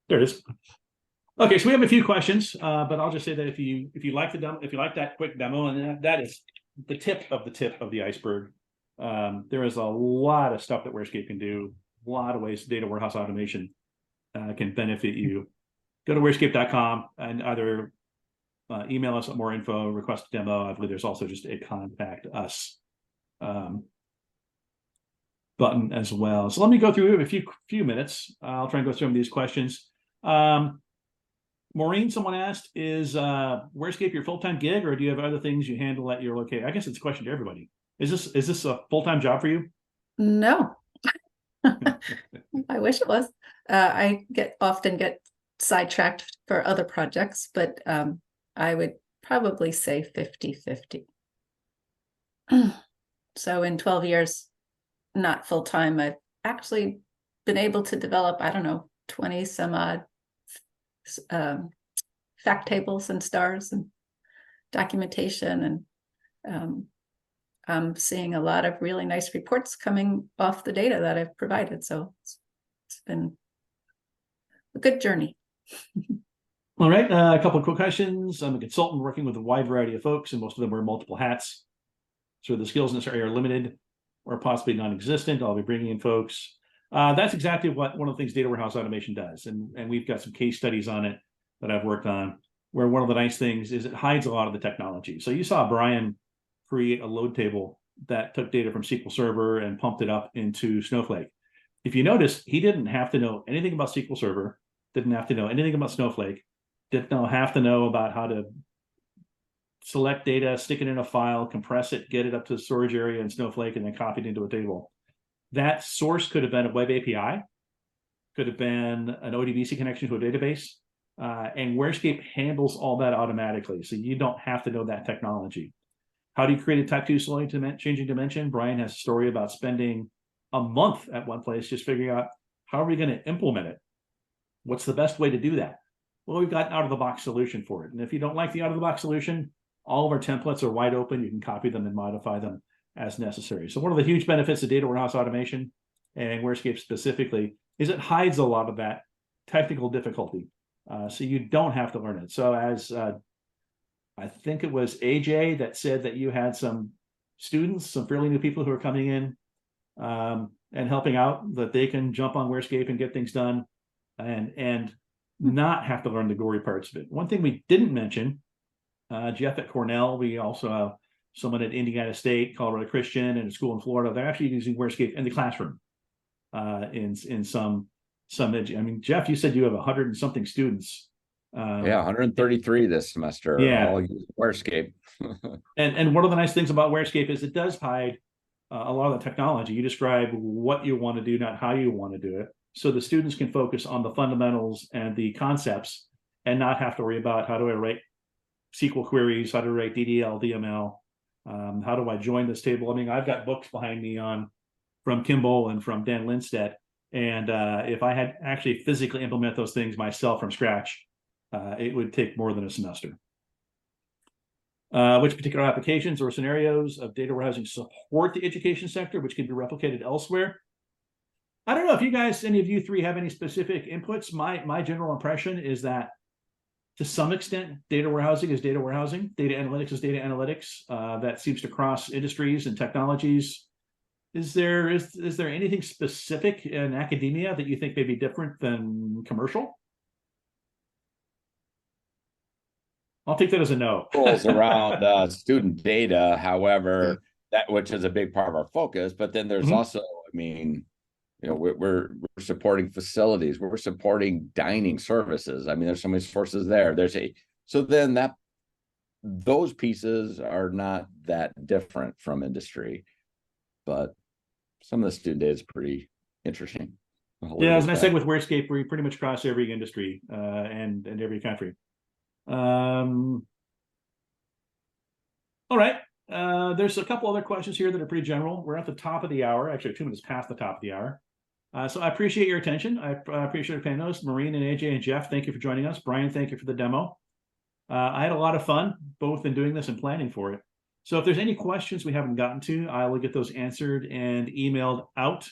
it is. Okay, so we have a few questions, but I'll just say that if you like the demo, if you like that quick demo, and that is the tip of the iceberg. There is a lot of stuff that WhereScape can do, a lot of ways data warehouse automation can benefit you. Go to wherescape.com and either email us more info, request a demo. I believe there's also just a contact us button as well. So let me go through a few minutes. I'll try and go through some of these questions. Maureen, someone asked, is WhereScape your full-time gig, or do you have other things you handle at your location? I guess it's a question to everybody. Is this a full-time job for you? No. I wish it was. I often get sidetracked for other projects, but I would probably say 50-50. So in 12 years, not full-time, I've actually been able to develop, I don't know, 20 some odd fact tables and stars and documentation, and I'm seeing a lot of really nice reports coming off the data that I've provided. So it's been a good journey. All right, a couple of quick questions. I'm a consultant working with a wide variety of folks, and most of them wear multiple hats. So the skills in this area are limited or possibly non-existent. I'll be bringing in folks. That's exactly what one of the things data warehouse automation does. And we've got some case studies on it that I've worked on, where one of the nice things is it hides a lot of the technology. So you saw Brian create a load table that took data from SQL Server and pumped it up into Snowflake. If you notice, he didn't have to know anything about SQL Server, didn't have to know anything about Snowflake, didn't have to know about how to select data, stick it in a file, compress it, get it up to the storage area in Snowflake, and then copy it into a table. That source could have been a web API, could have been an ODBC connection to a database, and WhereScape handles all that automatically, so you don't have to know that technology. How do you create a type 2 slowly changing dimension? Brian has a story about spending a month at one place just figuring out how are we going to implement it? What's the best way to do that? Well, we've got an out-of-the-box solution for it. And if you don't like the out-of-the-box solution, all of our templates are wide open. You can copy them and modify them as necessary. So one of the huge benefits of data warehouse automation, and WhereScape specifically, is it hides a lot of that technical difficulty. So you don't have to learn it. So as I think it was AJ that said that you had some students, some fairly new people who are coming in and helping out, that they can jump on WhereScape and get things done and not have to learn the gory parts of it. One thing we didn't mention, Jeff at Cornell, we also have someone at Indiana State, Colorado Christian, and a school in Florida. They're actually using WhereScape in the classroom in some edge. I mean, Jeff, you said you have 100 and something students. Yeah, 133 this semester. Yeah, all use WhereScape. and one of the nice things about WhereScape is it does hide a lot of the technology. You describe what you want to do, not how you want to do it. so the students can focus on the fundamentals and the concepts and not have to worry about how do I write SQL queries, how to write DDL, DML, how do I join this table? I mean, I've got books behind me from Kimball and from Dan Lindstedt. And if I had actually physically implement those things myself from scratch, it would take more than a semester. Which particular applications or scenarios of data warehousing support the education sector, which can be replicated elsewhere? I don't know if you guys, any of you three, have any specific inputs. My general impression is that to some extent, data warehousing is data warehousing. Data analytics is data analytics. That seems to cross industries and technologies. Is there anything specific in academia that you think may be different than commercial? I'll take that as a no. Rules around student data, however, that which is a big part of our focus. But then there's also, I mean, you know, we're supporting facilities, we're supporting dining services. I mean, there's so many sources there. So then those pieces are not that different from industry, but some of the student data is pretty interesting. Yeah, as I said with WhereScape, we pretty much cross every industry and every country. All right. There's a couple other questions here that are pretty general. We're at the top of the hour, actually 2 minutes past the top of the hour. So I appreciate your attention. I appreciate your panelists, Maureen and AJ and Jeff. Thank you for joining us. Brian, thank you for the demo. I had a lot of fun, both in doing this and planning for it. So if there's any questions we haven't gotten to, I will get those answered and emailed out.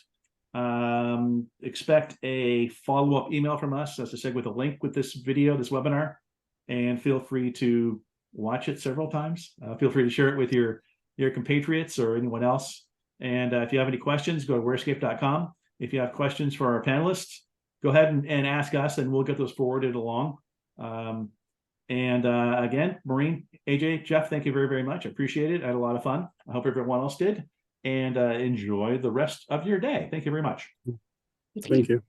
Expect a follow-up email from us, as I said, with a link with this video, this webinar, and feel free to watch it several times. Feel free to share it with your compatriots or anyone else. And if you have any questions, go to wherescape.com. If you have questions for our panelists, go ahead and ask us, and we'll get those forwarded along. Again, Maureen, AJ, Jeff, thank you very, very much. I appreciate it. I had a lot of fun. I hope everyone else did. And enjoy the rest of your day. Thank you very much. Thank you.